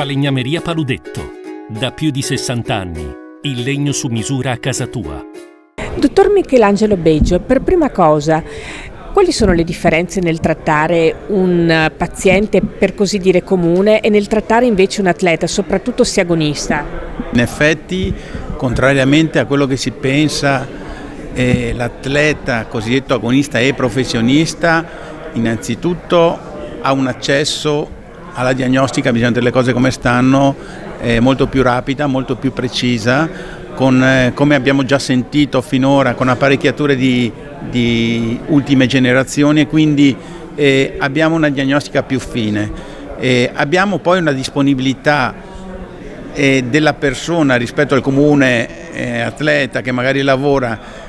Falegnameria Paludetto. Da più di 60 anni. Il legno su misura a casa tua. Dottor Michelangelo Beggio, per prima cosa, quali sono le differenze nel trattare un paziente, per così dire, comune e nel trattare invece un atleta, soprattutto se agonista? In effetti, contrariamente a quello che si pensa, l'atleta cosiddetto agonista e professionista innanzitutto ha un accesso alla diagnostica, bisogna vedere le cose come stanno, molto più rapida, molto più precisa, come abbiamo già sentito finora, con apparecchiature di ultime generazioni, e quindi abbiamo una diagnostica più fine. Abbiamo poi una disponibilità della persona rispetto al comune atleta che magari lavora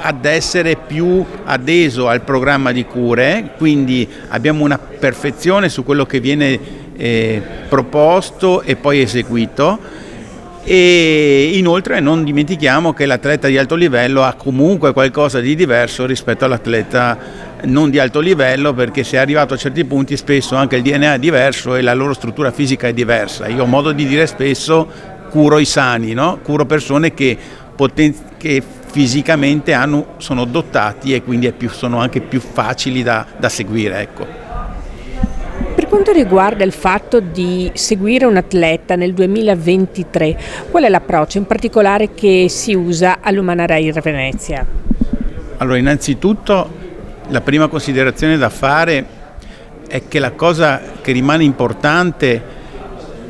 ad essere più adeso al programma di cure, quindi abbiamo una perfezione su quello che viene proposto e poi eseguito. E inoltre non dimentichiamo che l'atleta di alto livello ha comunque qualcosa di diverso rispetto all'atleta non di alto livello, perché se è arrivato a certi punti spesso anche il DNA è diverso e la loro struttura fisica è diversa. Io ho modo di dire spesso curo i sani, no? Curo persone che fisicamente sono dotati e quindi sono anche più facili da seguire, ecco. Per quanto riguarda il fatto di seguire un atleta nel 2023, qual è l'approccio in particolare che si usa all'Humana Rail Venezia? Allora, innanzitutto la prima considerazione da fare è che la cosa che rimane importante,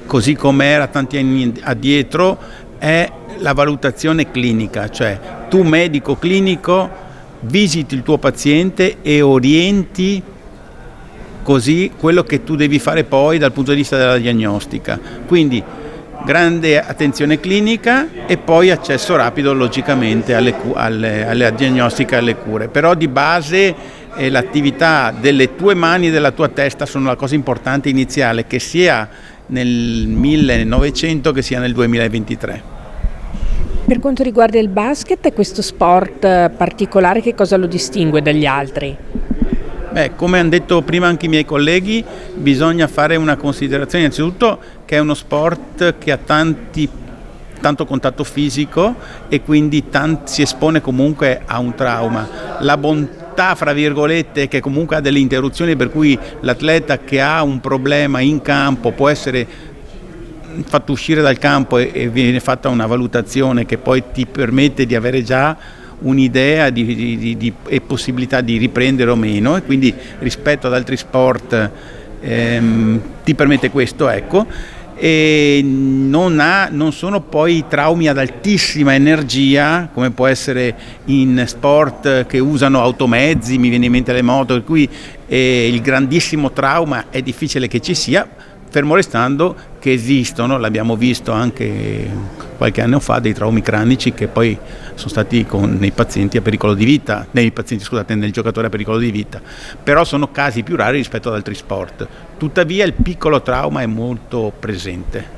così come era tanti anni addietro, è la valutazione clinica, cioè tu medico clinico visiti il tuo paziente e orienti così quello che tu devi fare poi dal punto di vista della diagnostica. Quindi grande attenzione clinica e poi accesso rapido logicamente alle diagnostiche e alle cure. Però di base l'attività delle tue mani e della tua testa sono la cosa importante iniziale, che sia nel 1900 che sia nel 2023. Per quanto riguarda il basket, questo sport particolare, che cosa lo distingue dagli altri? Come hanno detto prima anche i miei colleghi, bisogna fare una considerazione innanzitutto che è uno sport che ha tanto contatto fisico e quindi si espone comunque a un trauma. La bontà, fra virgolette, che comunque ha delle interruzioni, per cui l'atleta che ha un problema in campo può essere fatto uscire dal campo e viene fatta una valutazione che poi ti permette di avere già un'idea e possibilità di riprendere o meno, e quindi rispetto ad altri sport ti permette questo, ecco. E non sono poi traumi ad altissima energia come può essere in sport che usano automezzi, mi viene in mente le moto, per cui il grandissimo trauma è difficile che ci sia, fermo restando che esistono, l'abbiamo visto anche qualche anno fa, dei traumi cranici che poi sono stati nei pazienti a pericolo di vita, nel giocatore a pericolo di vita, però sono casi più rari rispetto ad altri sport. Tuttavia il piccolo trauma è molto presente.